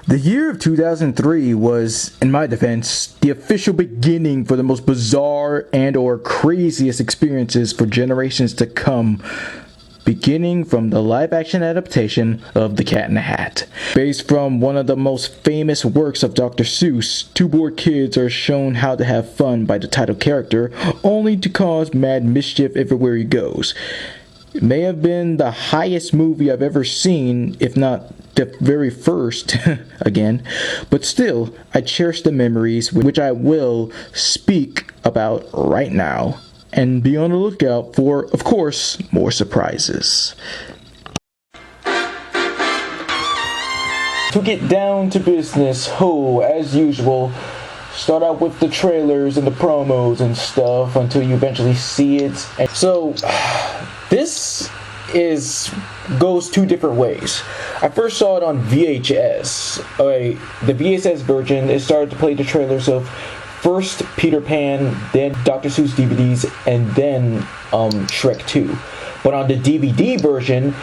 The year of 2003 was, in my defense, the official beginning for the most bizarre and or craziest experiences for generations to come, beginning from the live-action adaptation of The Cat in the Hat. Based from one of the most famous works of Dr. Seuss, two bored kids are shown how to have fun by the title character, only to cause mad mischief everywhere he goes. It may have been the highest movie I've ever seen, if not the very first, again, but still, I cherish the memories, which I will speak about right now, and be on the lookout for, of course, more surprises. To get down to business, as usual, start out with the trailers and the promos and stuff until you eventually see it. And so, this goes two different ways. I first saw it on VHS. The VHS version, it started to play the trailers of first Peter Pan, then Dr. Seuss DVDs, and then Shrek 2. But on the DVD version,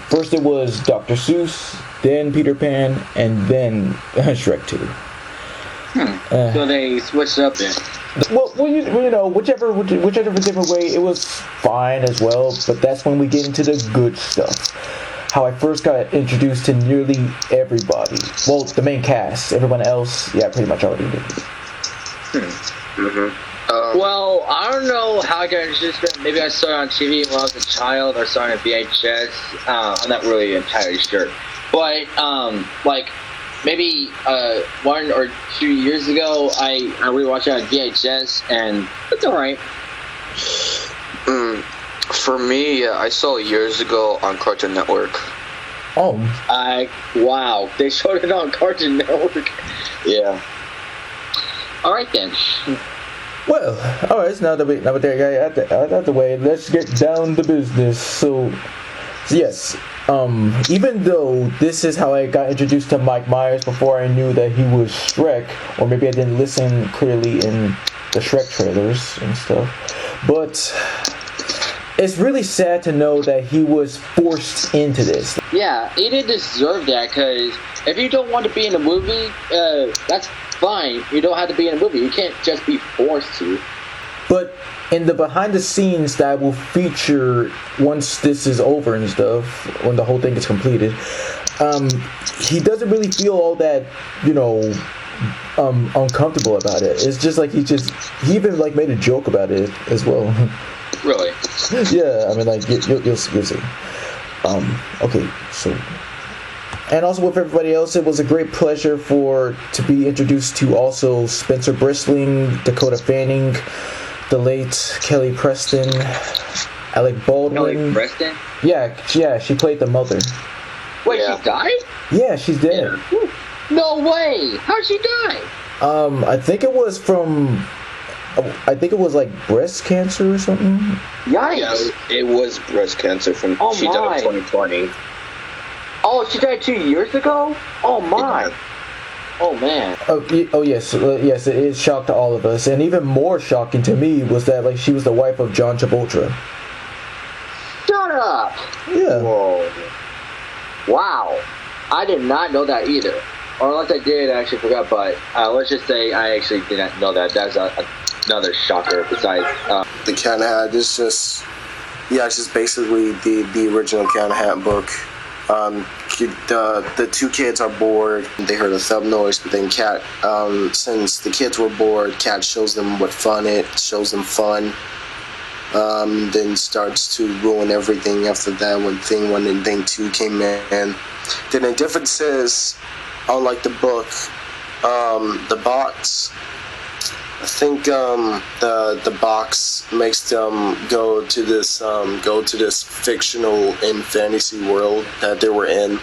first it was Dr. Seuss, then Peter Pan, and then Shrek 2. So they switched up then. Well, you know, whichever different way, it was fine as well. But that's when we get into the good stuff. How I first got introduced to nearly everybody. Well, the main cast. Everyone else, yeah, pretty much already did. Well, I don't know how I got introduced. Maybe I saw it on TV when I was a child, or saw it on VHS. I'm not really entirely sure. But, maybe 1 or 2 years ago, I rewatched it on VHS, and it's alright. For me, I saw it years ago on Cartoon Network. Oh. Wow, they showed it on Cartoon Network. Yeah. Alright then. Well, alright, now that we're there, out the way, let's get down to business. So yes, even though this is how I got introduced to Mike Myers before I knew that he was Shrek, or maybe I didn't listen clearly in the Shrek trailers and stuff, but it's really sad to know that he was forced into this. Yeah, he didn't deserve that, because if you don't want to be in a movie, that's fine. You don't have to be in a movie. You can't just be forced to. But in the behind the scenes that will feature once this is over and stuff, when the whole thing is completed, he doesn't really feel all that, uncomfortable about it. It's just like he even made a joke about it as well. Really? Yeah, I mean, you'll see. Okay, so. And also with everybody else, it was a great pleasure to be introduced to also Spencer Bristling, Dakota Fanning, the late Kelly Preston, Alec Baldwin. Kelly Preston? Yeah, she played the mother. Wait, she died? Yeah, she's dead. Yeah. No way! How'd she die? I think it was breast cancer or something. Yikes! Yeah, it was breast cancer she died in 2020. Oh, she died 2 years ago? Oh my! Yeah. Oh man! Oh yes, it shocked all of us, and even more shocking to me was that she was the wife of John Travolta. Shut up! Yeah. Whoa! Wow! I did not know that either. Or unless I did, I actually forgot. But let's just say I actually did not know that. That's another shocker. Besides, The Cat in the Hat is just basically the original Cat in the Hat book. The two kids are bored. They heard a thump noise, but then Cat, since the kids were bored, Cat shows them what fun it shows them fun. Then starts to ruin everything after that when Thing 1 and Thing 2 came in. Then the difference is, unlike the book, the box, I think the box makes them go to this fictional and fantasy world that they were in.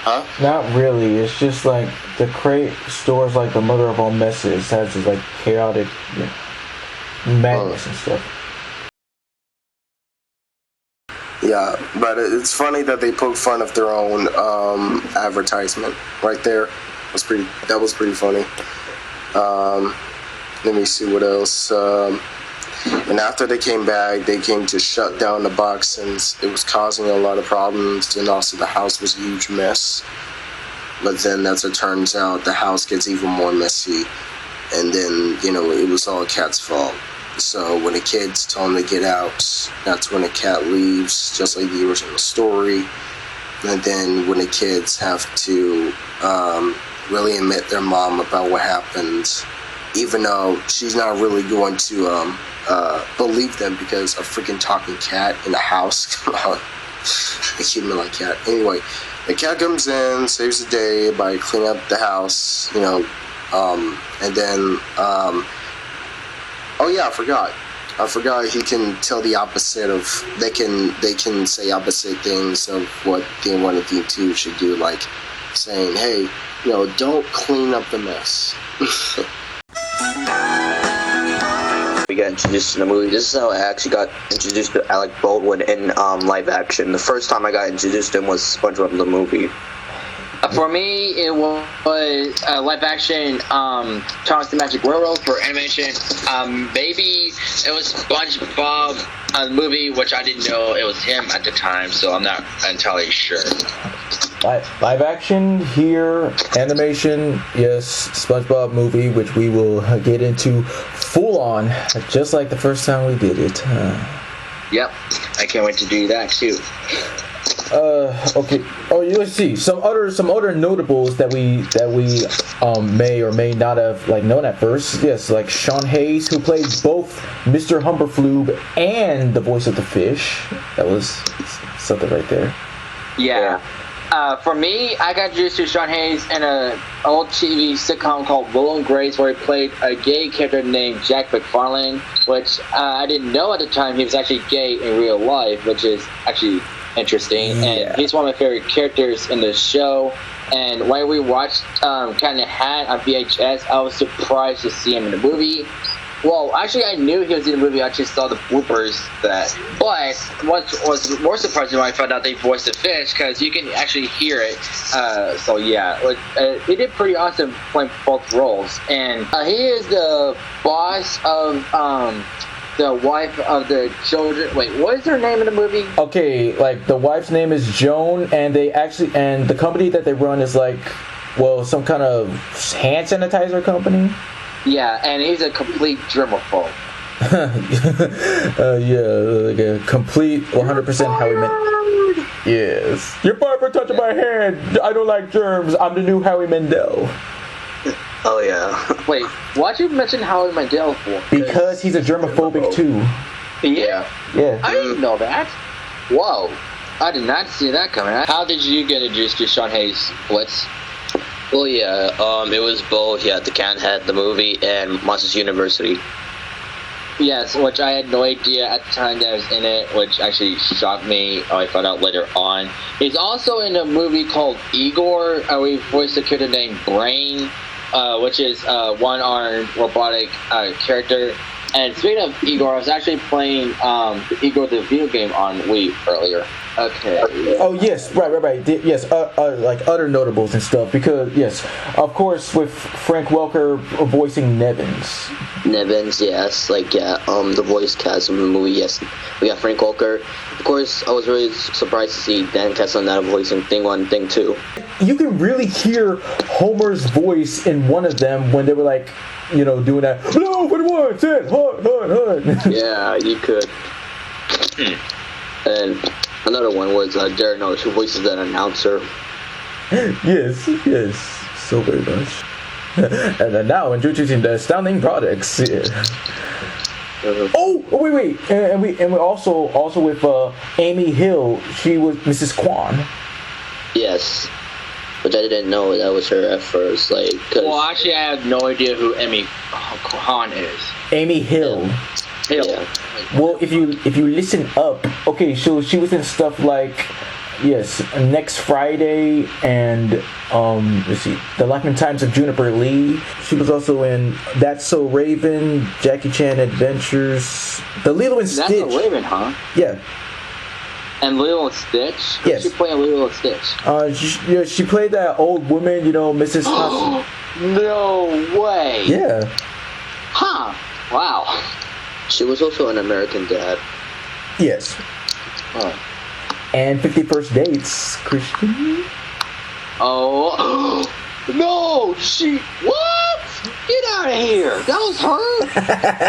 Huh? Not really. It's just the crate stores the mother of all messes. Has this chaotic madness and stuff. Yeah, but it's funny that they poke fun of their own advertisement right there. That was pretty funny. Let me see what else. And after they came back, they came to shut down the box since it was causing a lot of problems, and also the house was a huge mess. But then, as it turns out, the house gets even more messy. And then, it was all Cat's fault. So when the kids tell him to get out, that's when the cat leaves, just like the original story. And then when the kids have to really admit their mom about what happened, even though she's not really going to believe them because a freaking talking cat in the house. Come on. I keep me like cat. Anyway, the cat comes in, saves the day by cleaning up the house, and then, oh yeah, I forgot he can tell the opposite of, they can say opposite things of what the one of you two should do, like saying, hey, don't clean up the mess. We got introduced in the movie. This is how I actually got introduced to Alec Baldwin in live action. The first time I got introduced to him was SpongeBob the movie. For me, it was live action Thomas the Magic Railroad. For animation, maybe it was SpongeBob movie, which I didn't know it was him at the time, so I'm not entirely sure. Live action here, animation, yes, SpongeBob movie, which we will get into full on, just like the first time we did it. Yep, I can't wait to do that too. Okay. Oh, let's see some other notables that we may or may not have known at first. Yes, like Sean Hayes, who played both Mr. Humberflube and the voice of the fish. That was something right there. Yeah. For me, I got introduced to Sean Hayes in an old TV sitcom called Will and Grace, where he played a gay character named Jack McFarlane, which I didn't know at the time he was actually gay in real life, which is actually interesting. Yeah. And he's one of my favorite characters in the show. And when we watched Cat in the Hat on VHS, I was surprised to see him in the movie. Well, actually, I knew he was in the movie. I just saw the bloopers. But what was more surprising when I found out they voiced the fish, because you can actually hear it. So yeah, he did pretty awesome playing both roles. And he is the boss of the wife of the children. Wait, what is her name in the movie? Okay, the wife's name is Joan, and the company that they run is some kind of hand sanitizer company. Yeah, and he's a complete germaphobe. Yeah, like a complete 100% Howie Mandel. Yes. You're fired for touching my hand. I don't like germs. I'm the new Howie Mandel. Oh, yeah. Wait, why'd you mention Howie Mandel for? Because he's a germaphobic, too. Yeah? Yeah. I didn't know that. Whoa. I did not see that coming. How did you get introduced to Sean Hayes, Blitz? Well, yeah, it was both, the Cat Hat, the movie, and Monsters University. Yes, which I had no idea at the time that I was in it, which actually shocked me. I found out later on. He's also in a movie called Igor. We voiced a character named Brain, which is a one-armed robotic character. And speaking of Igor, I was actually playing Igor the video game on Wii earlier. Okay. Oh yes, right. Yes, like other notables and stuff. Because yes, of course, with Frank Welker voicing Nevins. Nevins, yes, the voice cast in the movie. Yes, we got Frank Welker. Of course, I was really surprised to see Dan Castellaneta voicing Thing 1, Thing 2. You can really hear Homer's voice in one of them when they were doing that. Blue for the one, sit, hunt. Yeah, you could. And another one was Jared Norris, who voices that announcer. Yes, so very much. And then now introducing the astounding products. Yeah. Oh, wait, and we also with Amy Hill. She was Mrs. Kwan. Yes, which I didn't know that was her at first. Well, actually, I have no idea who Amy Kwan is. Amy Hill. Hill. Yeah. Well, if you listen up, okay, so she was in stuff like, yes, Next Friday and let's see, The Life and Times of Juniper Lee. She was also in That's So Raven, Jackie Chan Adventures, The Lilo and Stitch. That's So Raven, huh? Yeah. And Lilo and Stitch? Yes. She played Lilo and Stitch. She played that old woman, Mrs. Hudson. No way. Yeah. Huh. Wow. She was also an American Dad. Yes. Oh. And 50 First Dates, Christian. Oh, no, what? Get out of here. That was her?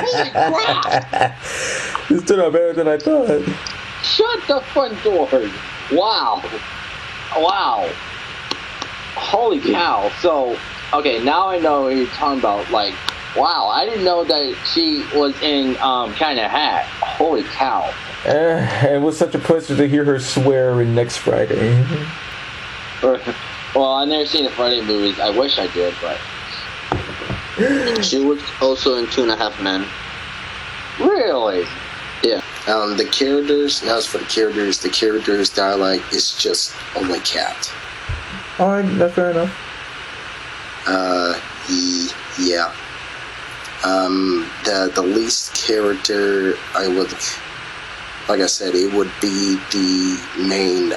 Holy crap. This turned out better than I thought. Shut the front door. Wow. Holy cow. So, okay, now I know what you're talking about. Like, wow, I didn't know that she was in Kind of Hat. Holy cow. It was such a pleasure to hear her swear in Next Friday. Well, I've never seen the Friday movies. I wish I did, but... She was also in 2.5 Men. Really? Yeah. The characters, now as for the characters' dialect is just only Cat. Alright, that's fair enough. Yeah. The least character I would, like I said, it would be the main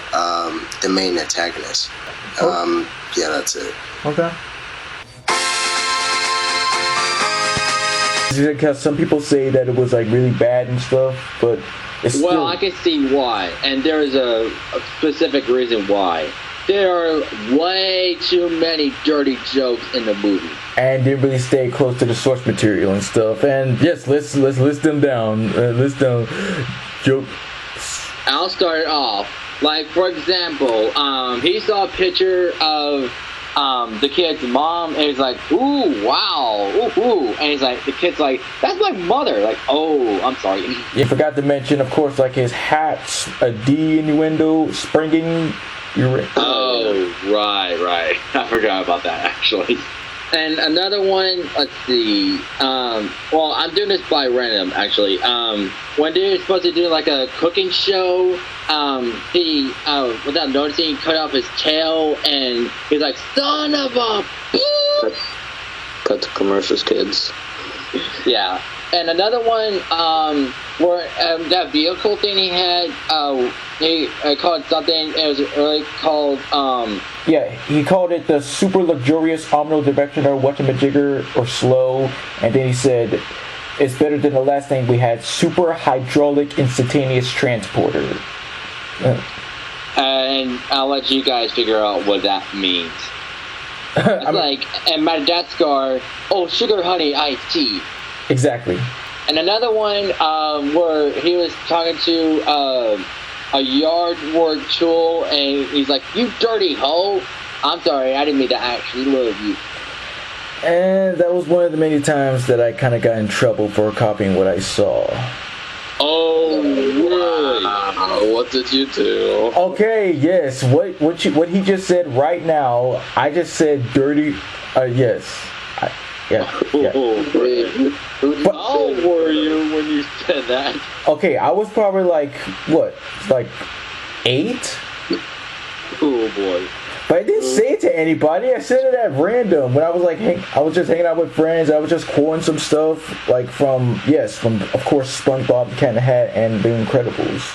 antagonist. Yeah, that's it. Okay. Because some people say that it was like really bad and stuff, but it's well, still... I can see why, and there is a specific reason why. There are way too many dirty jokes in the movie, and didn't really stay close to the source material and stuff. And yes, let's list them down. List down jokes. I'll start it off. Like, for example, he saw a picture of the kid's mom, and he's like, ooh, wow, ooh, and he's like, the kid's like, that's my mother. Like, oh, I'm sorry. You forgot to mention, of course, like his hat's a D innuendo, springing. Oh, right. I forgot about that, actually. And another one, let's see. Well, I'm doing this by random, actually. When they were supposed to do like a cooking show, he, without noticing, he cut off his tail, and he's like, son of a boop! Cut to commercials, kids. Yeah. And another one, where that vehicle thing he had, he called it something. It was really called. Yeah, he called it the super luxurious omnidirectional directioner, whatchamajigger or slow, and then he said it's better than the last thing we had, super hydraulic instantaneous transporter. And I'll let you guys figure out what that means. It's like, and Madagascar, oh, sugar honey iced tea. Exactly. And another one where he was talking to a yard work tool, and he's like, you dirty hoe. I'm sorry, I didn't mean to actually love you. And that was one of the many times that I kind of got in trouble for copying what I saw. Oh, really? What did you do? Okay, yes. What he just said right now, I just said dirty. Yes. Yeah. How old were you when you said that? Okay, I was probably like 8. Oh boy! But I didn't say it to anybody. I said it at random when I was like, I was just hanging out with friends. I was just quoting some stuff like from of course SpongeBob, the Cat in the Hat, and The Incredibles.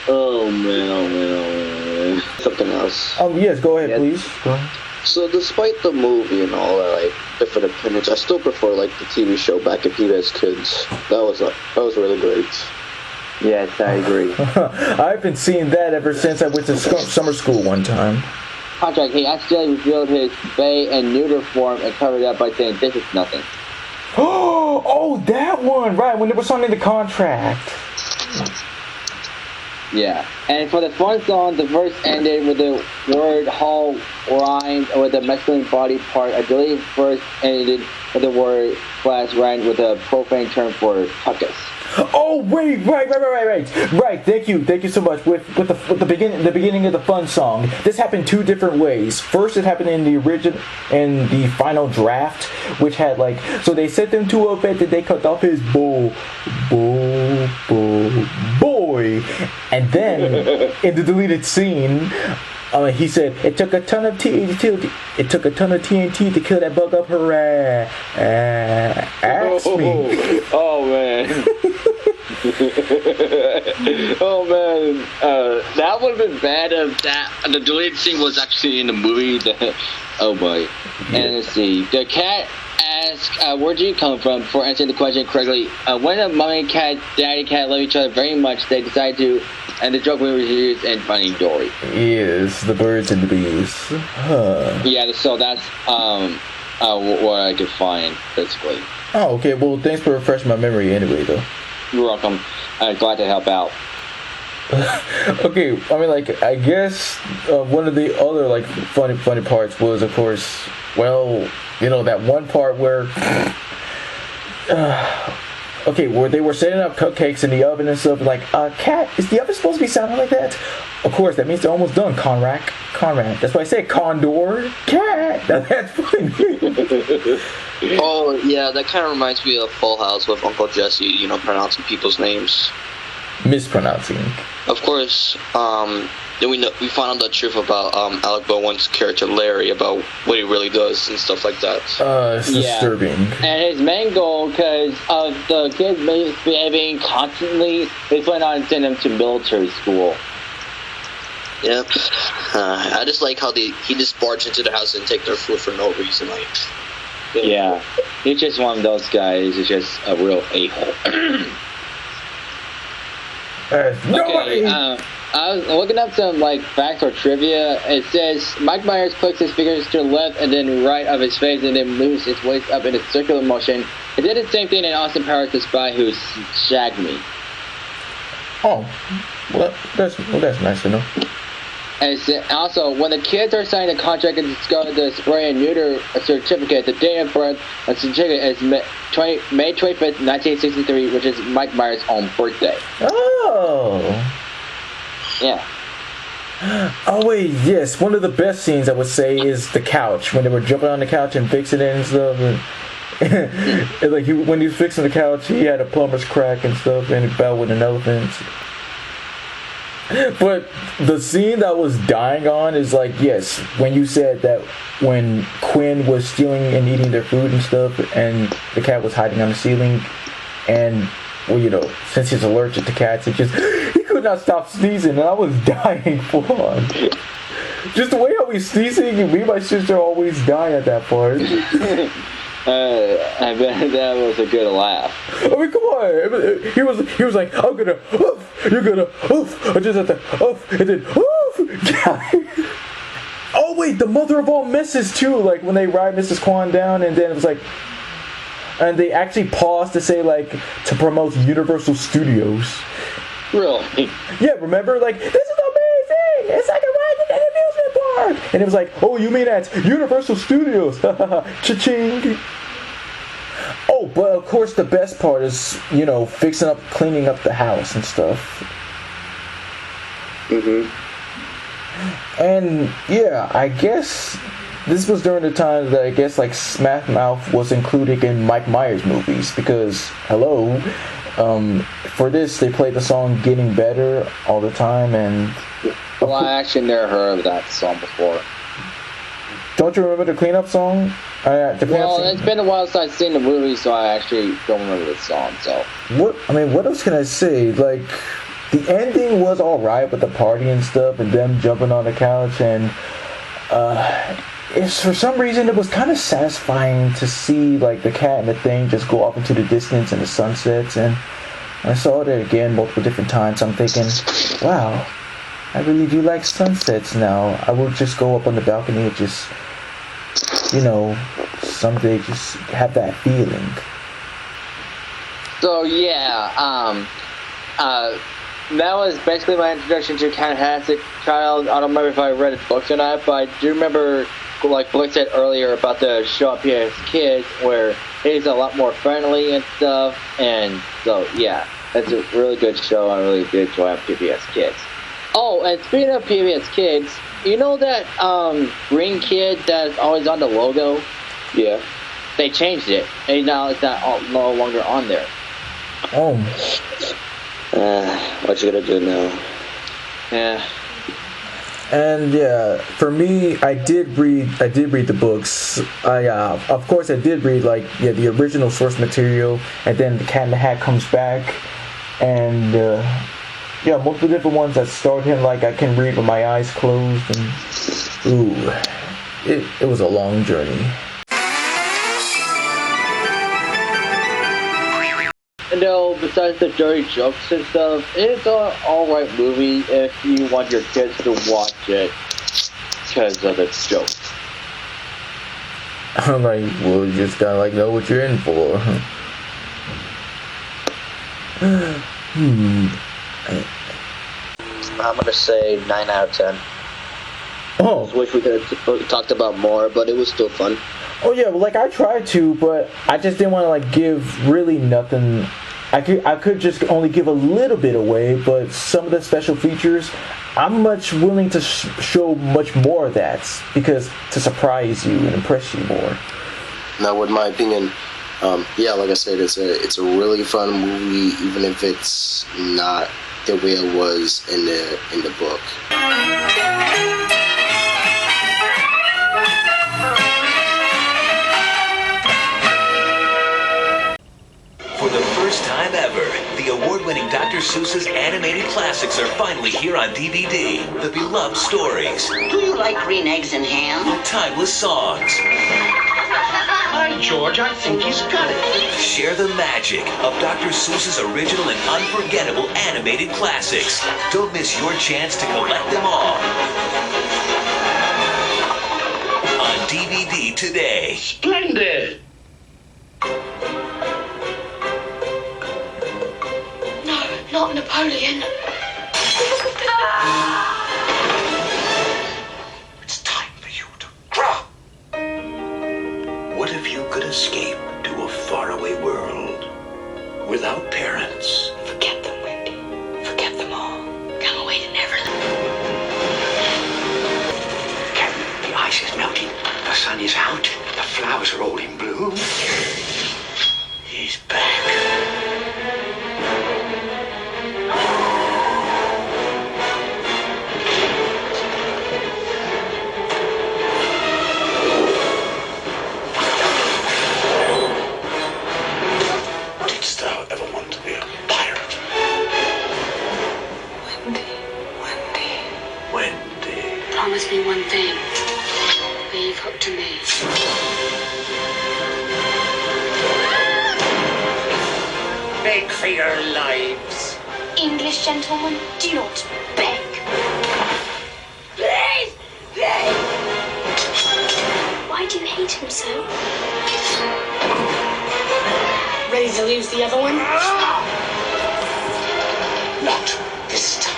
Oh man! Something else. Yes, go ahead, please. Go ahead. So despite the movie and all that, like, different opinions, I still prefer, like, the TV show Back if You Guys Kids. That was really great. Yes, I agree. I've been seeing that ever since I went to summer school one time. Contract, he accidentally revealed his bay and neuter form and covered it up by saying, this is nothing. Oh, that one! Right, when there was something in the contract. Yeah, and for the fun song, the verse ended with the word "hall" rhymed with the masculine body part. I believe verse ended with the word / rhymed with a profane term for tuckus. Oh wait, right. Thank you so much. With the beginning of the fun song, this happened 2 different ways. First, it happened in the original and the final draft, which had so they sent them to a vet that they cut off his boy, and then in the deleted scene, he said it took a ton of TNT. It took a ton of TNT to kill that bug up her ass. Ask me. Oh man. Oh man, that would have been bad if the deleted scene was actually in the movie. Oh boy. And let's see. The cat asked, where do you come from? For answering the question correctly, when a mommy cat, daddy cat love each other very much, they decide to And the joke we used in Finding Dory. Yes, the birds and the bees. Huh. Yeah, so that's what I could find, basically. Oh, okay. Well, thanks for refreshing my memory anyway, though. You're welcome. Glad to help out. Okay, I mean, like, I guess one of the other, like, funny parts was, of course, well, you know, that one part where, okay, where they were setting up cupcakes in the oven and stuff, like, Cat, is the oven supposed to be sounding like that? Of course, that means they're almost done, Conrad. That's why I say Condor, Cat. Now that's funny. Oh, yeah, that kind of reminds me of Full House with Uncle Jesse, you know, pronouncing people's names. Mispronouncing. Of course, then we found out the truth about Alec Baldwin's character Larry, about what he really does and stuff like that. It's disturbing. And his main goal, because of the kids behaving constantly, they plan on sending him to military school. Yep. I just like how he just barged into the house and take their food for no reason. Like, yeah, he's just one of those guys. He's just a real a-hole. Okay, I was looking up some like facts or trivia. It says Mike Myers clicks his fingers to the left and then right of his face and then moves his waist up in a circular motion. It did the same thing in Austin Powers: The Spy Who Shagged Me. Oh, well, that's nice to know. And also, when the kids are signing a contract and discover the spray and neuter certificate, the date of birth of the certificate is May 25th, 1963, which is Mike Myers' own birthday. Oh. Yeah. Oh wait, yes. One of the best scenes I would say is the couch, when they were jumping on the couch and fixing it and stuff. And like when he was fixing the couch, he had a plumber's crack and stuff, and he fell with an elephant. But the scene that I was dying on is like, yes, when you said that when Quinn was stealing and eating their food and stuff, and the cat was hiding on the ceiling, and well, you know, since he's allergic to cats, he could not stop sneezing, and I was dying full on. Just the way how he's sneezing, me and my sister always die at that part. I bet that was a good laugh. I mean, come on. He was like, I'm gonna oof, you're gonna oof. I just had to oof, and then oof. Oh wait, the mother of all messes too. Like when they ride Mrs. Kwan down, and then it was like, and they actually paused to say like to promote Universal Studios. Really? Yeah, remember? Like, this is amazing. It's like a ride in an amusement park. And it was like, oh, you mean that's Universal Studios? Cha-ching. Oh, but of course the best part is, you know, cleaning up the house and stuff. Mm-hmm. And yeah, I guess this was during the time that I guess like Smash Mouth was included in Mike Myers movies, because hello, for this they played the song "Getting Better" all the time, and well, I actually never heard of that song before. Don't you remember the cleanup song? It's been a while since I've seen the movie, so I actually don't remember the song. So what else can I say? Like, the ending was alright with the party and stuff, and them jumping on the couch, and it's for some reason it was kind of satisfying to see like the cat and the thing just go off into the distance and the sun sets, and I saw it again multiple different times. I'm thinking, wow, I really do like sunsets now. I will just go up on the balcony and just, you know, someday just have that feeling. So yeah, that was basically my introduction to Fantastic Child. I don't remember if I read his books or not, but I do remember, like Blake said earlier, about the show on PBS Kids, where he's a lot more friendly and stuff. And so yeah, it's a really good show. I really did enjoy on PBS Kids. Oh, and speaking of PBS Kids, you know that green kid that's always on the logo? Yeah. They changed it, and now it's no longer on there. Oh. What you gonna do now? Yeah. And yeah, for me, I did read the books. Of course, I did read the original source material, and then the Cat in the Hat comes back, and multiple different ones that start him like I can read with my eyes closed, and ooh, it was a long journey. No, besides the dirty jokes and stuff, it's an alright movie if you want your kids to watch it because of the jokes. I'm like, well, you just gotta like know what you're in for. I'm gonna say 9 out of 10. Oh. Wish we could have talked about more, but it was still fun. Oh yeah, well, like I tried to, but I just didn't want to like give really nothing. I could just only give a little bit away, but some of the special features, I'm much willing to show much more of that because to surprise you and impress you more. Now, with my opinion, yeah, like I said, it's a really fun movie, even if it's not the way it was in the book. For the first time ever, the award-winning Dr. Seuss's animated classics are finally here on DVD. The beloved stories. Do you like green eggs and ham? The timeless songs. By George, I think he's got it. Share the magic of Dr. Seuss's original and unforgettable animated classics. Don't miss your chance to collect them all. On DVD today. Splendid! No, not Napoleon. It's time for you to grow. What if you could escape to a faraway world without parents? Forget them, Wendy. Forget them all. Come away to Neverland. Captain, the ice is melting. The sun is out. The flowers are all in bloom. He's back. Didst thou ever want to be a pirate? Wendy. Promise me one thing. Leave hook to me. Beg for your lives. English gentlemen, do not beg. Please! Please! Why do you hate him so? Ready to lose the other one? Not this time.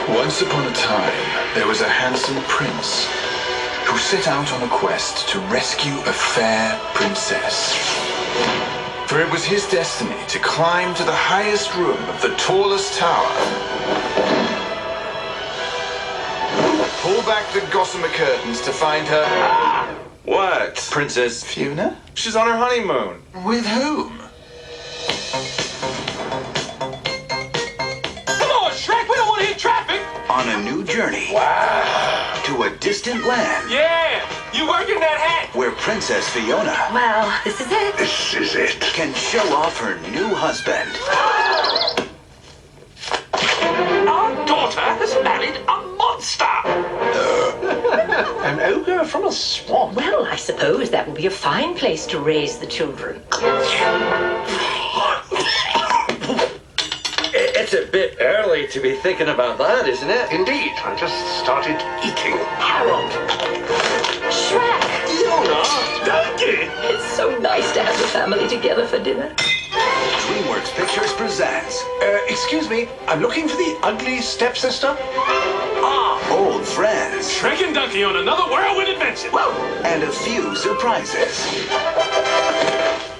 Once upon a time, there was a handsome prince who set out on a quest to rescue a fair princess. For it was his destiny to climb to the highest room of the tallest tower, pull back the gossamer curtains to find her... What? Princess Fiona? She's on her honeymoon. With whom? Come on, Shrek, we don't want to hit traffic. On a new journey. To a distant land. Yeah, you working that hat? Where Princess Fiona Well, this is it. This is it. can show off her new husband. Our daughter has married a monster. An ogre from a swamp. Well, I suppose that would be a fine place to raise the children. It's a bit early to be thinking about that, isn't it? Indeed, I just started eating. Harold! Shrek! Fiona! Donkey! It's so nice to have the family together for dinner. DreamWorks Pictures presents Excuse me, I'm looking for the ugly stepsister. Old Friends Shrek and Donkey on another whirlwind adventure. and a few surprises.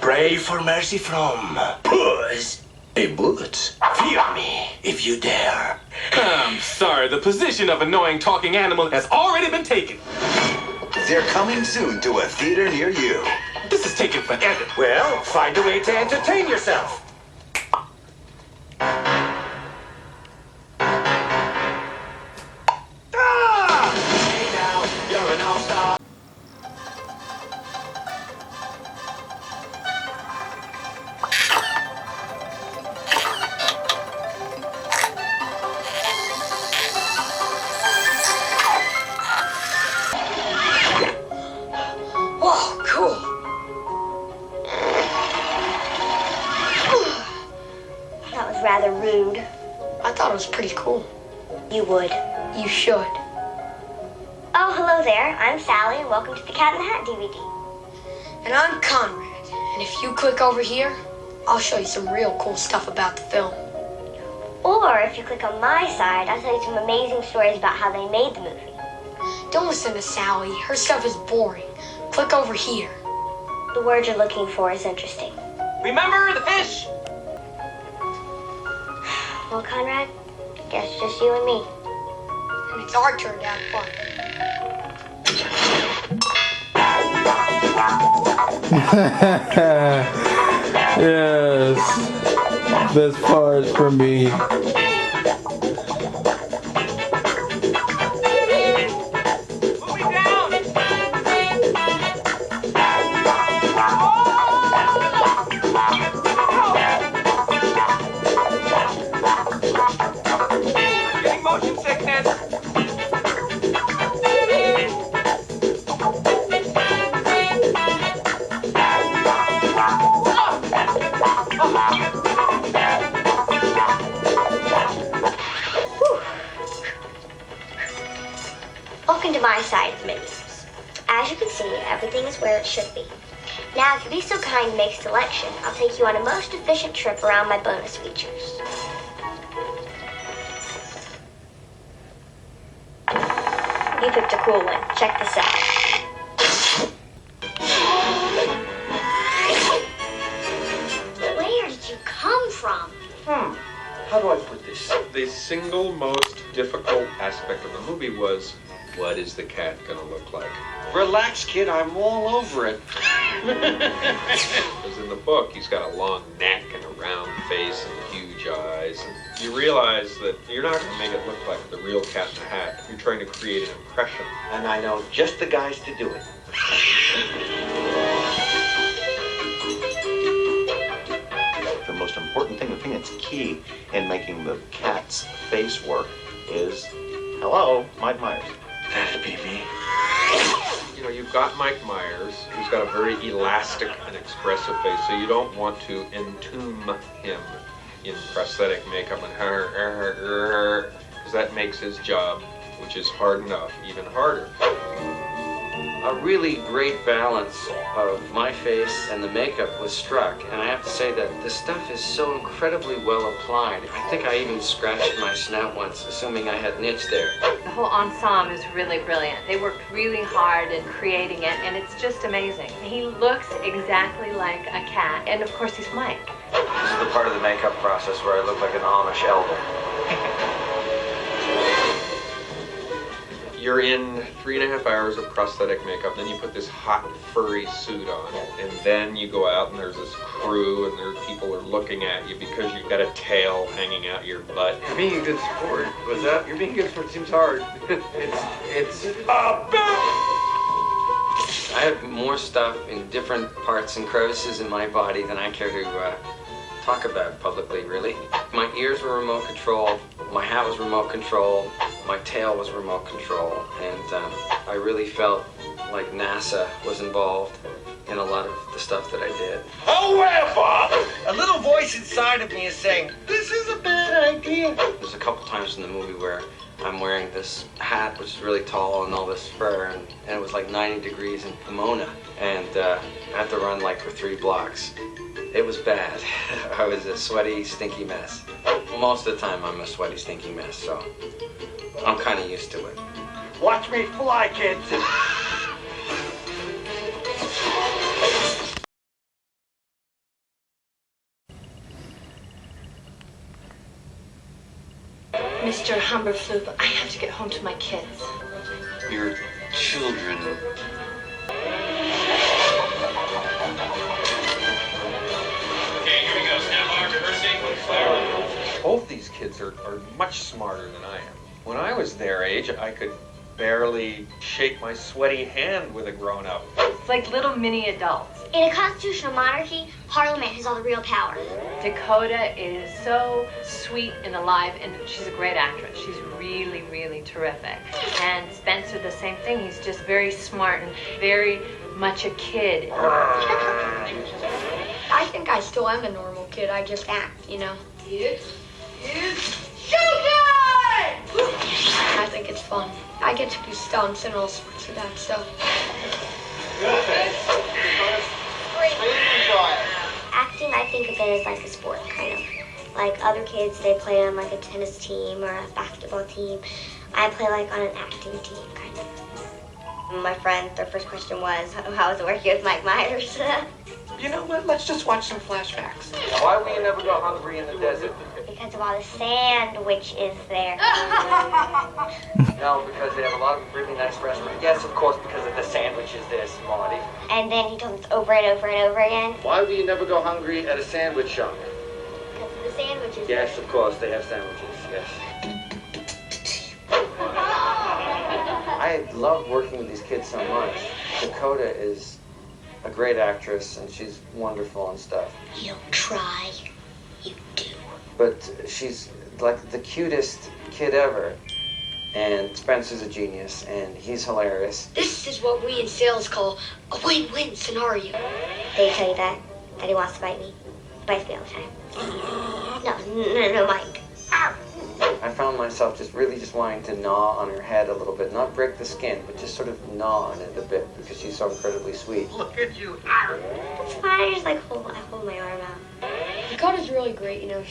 Pray for mercy from Puss. A bullet. Fear me, if you dare. I'm sorry, the position of annoying talking animal has already been taken. They're coming soon to a theater near you. This is taking forever. Well, find a way to entertain yourself. Hey now, you're an all-star. it was pretty cool. You would. You should. Oh, hello there. I'm Sally, and welcome to the Cat in the Hat DVD. And I'm Conrad. And if you click over here, I'll show you some real cool stuff about the film. Or if you click on my side, I'll tell you some amazing stories about how they made the movie. Don't listen to Sally. Her stuff is boring. Click over here. The word you're looking for is interesting. Remember the fish? Well, Conrad, guess just you and me. And it's our turn to have fun. Yes, best part for me. Welcome to my side of the mini-news. As you can see, everything is where it should be. Now, if you'd be so kind to make selection, I'll take you on a most efficient trip around my bonus features. You picked a cool one. Check this out. Where did you come from? How do I put this? The single most difficult aspect of the movie was, what is the cat gonna look like? Relax, kid, I'm all over it. Because in the book, he's got a long neck and a round face and huge eyes. And you realize that you're not gonna make it look like the real Cat in the Hat. You're trying to create an impression. And I know just the guys to do it. The most important thing, the thing that's key in making the cat's face work is, hello, Mike Myers. That'd be me. You know, you've got Mike Myers, who's got a very elastic and expressive face, so you don't want to entomb him in prosthetic makeup and because that makes his job, which is hard enough, even harder. A really great balance of my face and the makeup was struck, and I have to say that the stuff is so incredibly well applied. I think I even scratched my snout once, assuming I had nits there. The whole ensemble is really brilliant. They worked really hard in creating it, and it's just amazing. He looks exactly like a cat, and of course he's Mike. This is the part of the makeup process where I look like an Amish elder. You're in 3.5 hours of prosthetic makeup, then you put this hot furry suit on, and then you go out and there's this crew and there people are looking at you because you've got a tail hanging out your butt. You're being a good sport. What's that? You're being a good sport seems hard. it's I have more stuff in different parts and crevices in my body than I care to talk about publicly, really. My ears were remote control, my hat was remote control, my tail was remote control, and I really felt like NASA was involved in a lot of the stuff that I did. However, a little voice inside of me is saying, this is a bad idea. There's a couple times in the movie where I'm wearing this hat, which is really tall, and all this fur, and it was like 90 degrees in Pomona, and I had to run like for 3 blocks. It was bad. I was a sweaty, stinky mess. Well, most of the time I'm a sweaty, stinky mess, so I'm kind of used to it. watch me fly, kids. Mr. Humberflug, I have to get home to my kids. Your children. Both these kids are much smarter than I am. When I was their age, I could barely shake my sweaty hand with a grown-up. It's like little mini adults. In a constitutional monarchy, Parliament has all the real power. Dakota is so sweet and alive, and she's a great actress. She's really, really terrific. And Spencer, the same thing. He's just very smart and very much a kid. I think I still am a normal kid. I just act, you know. Shoot I get to do stunts and all sorts of that stuff. Acting, I think of it as like a sport, kind of. Like other kids, they play on like a tennis team or a basketball team. I play like on an acting team, kind of. My friend, their first question was, how was it working with Mike Myers? You know what? Let's just watch some flashbacks. Why will you never go hungry in the desert? Because of all the sandwiches there. No, because they have a lot of really nice restaurants. Yes, of course, because of the sandwiches there, Smarty. And then he told us over and over and over again. Why will you never go hungry at a sandwich shop? Because of the sandwiches. Yes, of course, they have sandwiches, yes. I love working with these kids so much. Dakota is a great actress, and she's wonderful and stuff. You don't try, you do. But she's like the cutest kid ever. And Spencer's a genius, and he's hilarious. This is what we in sales call a win-win scenario. Did he tell you that? That he wants to bite me? He bites me all the time. No, Mike. Ow. I found myself just wanting to gnaw on her head a little bit. Not break the skin, but just sort of gnaw on it a bit because she's so incredibly sweet. Look at you. That's fine, I just like hold my arm out. Dakota's really great, you know,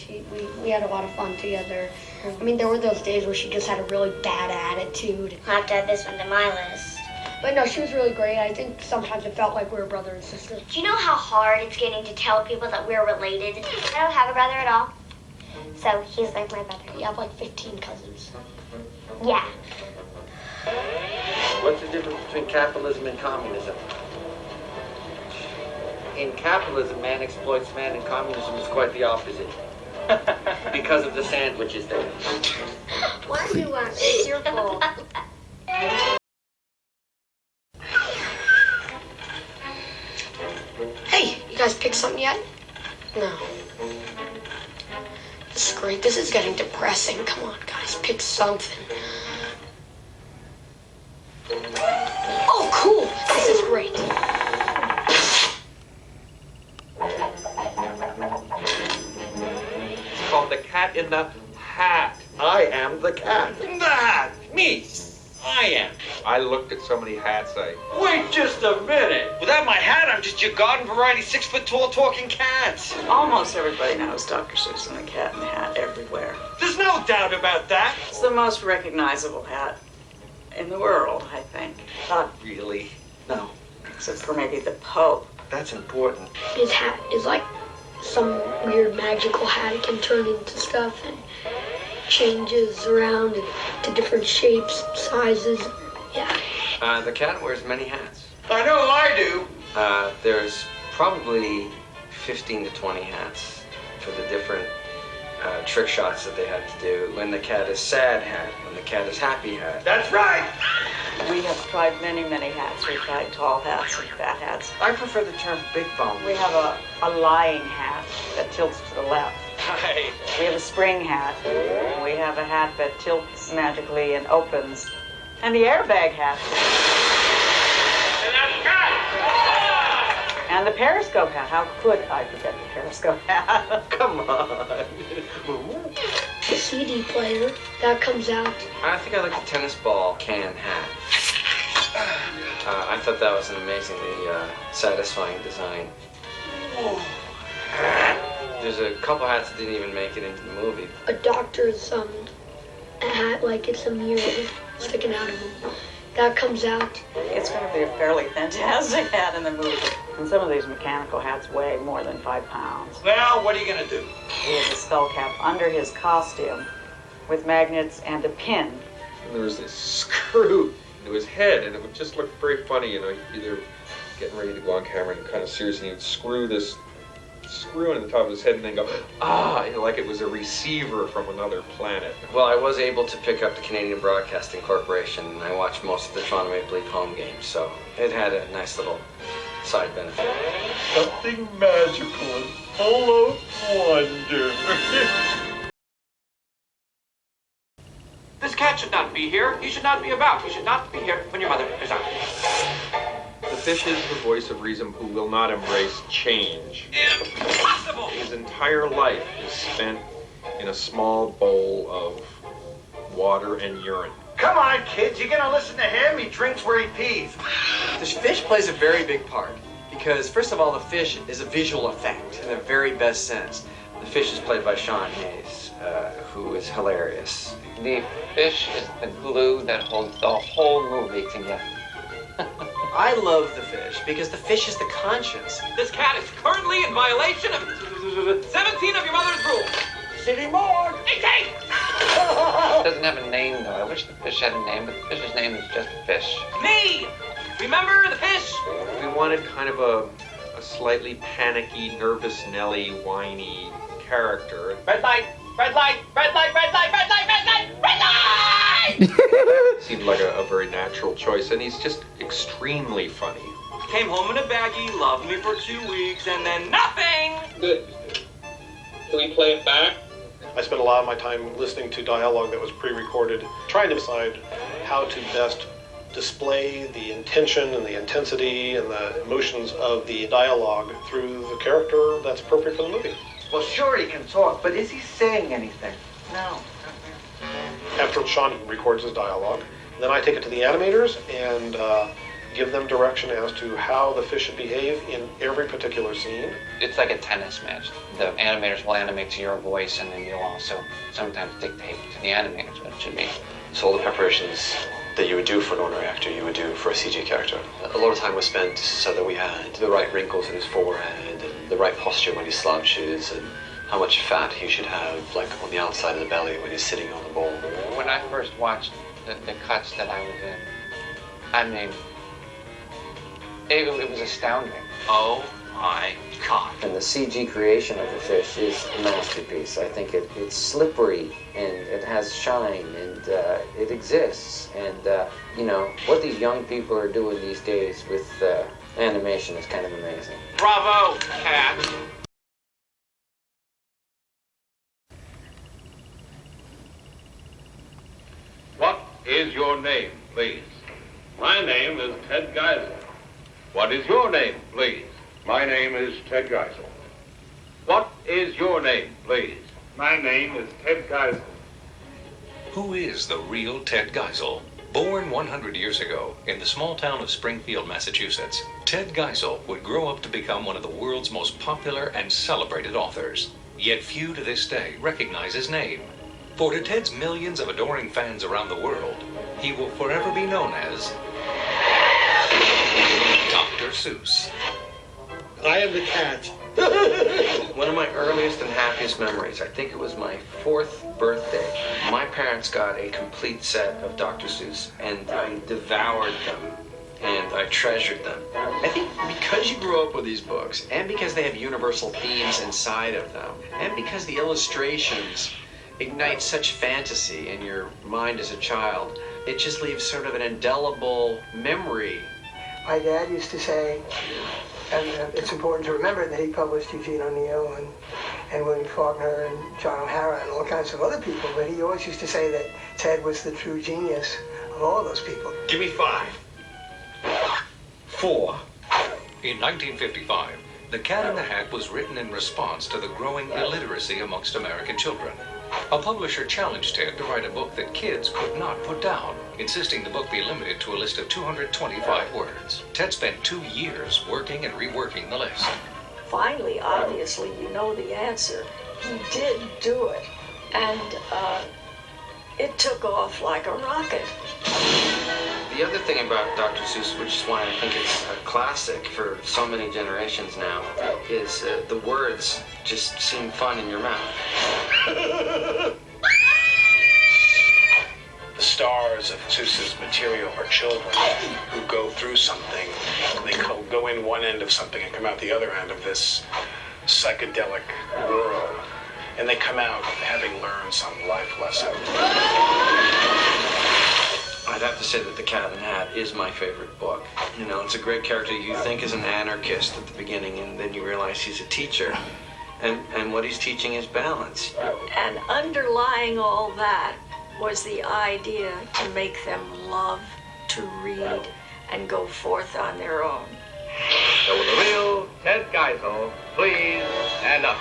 we had a lot of fun together. I mean, there were those days where she just had a really bad attitude. I'll have to add this one to my list. But no, she was really great. I think sometimes it felt like we were brother and sister. Do you know how hard it's getting to tell people that we're related? I don't have a brother at all. So he's like my brother. We have like 15 cousins. Yeah. What's the difference between capitalism and communism? In capitalism, man exploits man. In communism, it's quite the opposite. Because of the sandwiches there. Why do you want it's your fault? Hey, you guys picked something yet? No. This is great. This is getting depressing. Come on, guys, pick something. Oh, cool. This is great. It's called The Cat in the Hat. I am the cat. In the hat. Me. I am. I looked at so many hats, Wait just a minute. Without my hat, I'm just your garden variety 6-foot-tall talking cat. Almost everybody knows Dr. Seuss and the Cat in the Hat everywhere. There's no doubt about that. It's the most recognizable hat in the world, I think. Not really. No. Except for maybe the Pope. That's important. His hat is like some weird magical hat. It can turn into stuff and changes around to different shapes, sizes. Yeah. The cat wears many hats. I know I do. There's probably 15 to 20 hats for the different trick shots that they had to do. When the cat is sad hat, when the cat is happy hat. That's right. We have tried many, many hats. We've tried tall hats and fat hats. I prefer the term big bone. We have a lying hat that tilts to the left. Right. We have a spring hat. We have a hat that tilts magically and opens. And the airbag hat. And the periscope hat. How could I forget the periscope hat? Come on. The CD player, that comes out. I think I like the tennis ball can hat. I thought that was an amazingly satisfying design. There's a couple hats that didn't even make it into the movie. A doctor's hat, like it's a mirror sticking out of him. That comes out. It's going to be a fairly fantastic hat in the movie. And some of these mechanical hats weigh more than 5 pounds. Well, what are you going to do? He has a skull cap under his costume with magnets and a pin. And there was this screw into his head, and it would just look very funny, you know. You'd be there getting ready to go on camera and kind of seriously, you'd screw this screw in the top of his head and then go, you know, like it was a receiver from another planet. Well, I was able to pick up the Canadian Broadcasting Corporation, and I watched most of the Toronto Maple Leaf home games, so it had a nice little side benefit. Something magical and full of wonder. This cat should not be here. He should not be about. He should not be here when your mother is out. The fish is the voice of reason who will not embrace change. Impossible! His entire life is spent in a small bowl of water and urine. Come on, kids, you gonna listen to him? He drinks where he pees. The fish plays a very big part because, first of all, the fish is a visual effect in the very best sense. The fish is played by Sean Hayes, who is hilarious. The fish is the glue that holds the whole movie together. I love the fish because the fish is the conscience. This cat is currently in violation of 17 of your mother's rules. City morgue. 18! It doesn't have a name, though. I wish the fish had a name, but the fish's name is just fish. Me! Remember the fish? We wanted kind of a slightly panicky, nervous Nelly, whiny character. Red light! Red light! Red light! Red light! Red light! Red light! Red light! Seemed like a very natural choice, and he's just extremely funny. Came home in a baggie, loved me for 2 weeks, and then nothing! Good. Can we play it back? I spent a lot of my time listening to dialogue that was pre-recorded, trying to decide how to best display the intention and the intensity and the emotions of the dialogue through the character that's appropriate for the movie. Well, sure he can talk, but is he saying anything? No. After Sean records his dialogue, then I take it to the animators and give them direction as to how the fish should behave in every particular scene. It's like a tennis match. The animators will animate to your voice, and then you'll also sometimes dictate to the animators what it should be. So all the preparations that you would do for an ordinary actor, you would do for a CG character. A lot of time was spent so that we had the right wrinkles in his forehead, and the right posture when he slouches, and how much fat he should have, like on the outside of the belly when he's sitting on the ball. When I first watched the cuts that I was in, I mean, it was astounding. Oh my God. And the CG creation of the fish is a masterpiece. I think it's slippery and it has shine and it exists. And, you know, what these young people are doing these days with animation is kind of amazing. Bravo, cat. What is your name, please? My name is Ted Geisel. What is your name, please? My name is Ted Geisel. What is your name, please? My name is Ted Geisel. Who is the real Ted Geisel? Born 100 years ago in the small town of Springfield, Massachusetts, Ted Geisel would grow up to become one of the world's most popular and celebrated authors. Yet few to this day recognize his name. For to Ted's millions of adoring fans around the world, he will forever be known as Dr. Seuss. I am the cat. One of my earliest and happiest memories, I think it was my 4th birthday. My parents got a complete set of Dr. Seuss, and I devoured them, and I treasured them. I think because you grew up with these books, and because they have universal themes inside of them, and because the illustrations ignite such fantasy in your mind as a child, it just leaves sort of an indelible memory. My dad used to say, and it's important to remember that he published Eugene O'Neill and William Faulkner and John O'Hara and all kinds of other people, but he always used to say that Ted was the true genius of all of those people. Give me 5. 4. In 1955, The Cat in the Hat was written in response to the growing illiteracy amongst American children. A publisher challenged Ted to write a book that kids could not put down, insisting the book be limited to a list of 225 words. Ted spent 2 years working and reworking the list. Finally, obviously, you know the answer. He did do it, and it took off like a rocket. The other thing about Dr. Seuss, which is why I think it's a classic for so many generations now, is the words just seem fun in your mouth. The stars of Seuss's material are children who go through something. They go in one end of something and come out the other end of this psychedelic world. And they come out having learned some life lesson. I'd have to say that The Cat in the Hat is my favorite book. You know, it's a great character you think is an anarchist at the beginning, and then you realize he's a teacher. And what he's teaching is balance. And underlying all that was the idea to make them love to read and go forth on their own. So the real Ted Geisel, please stand up.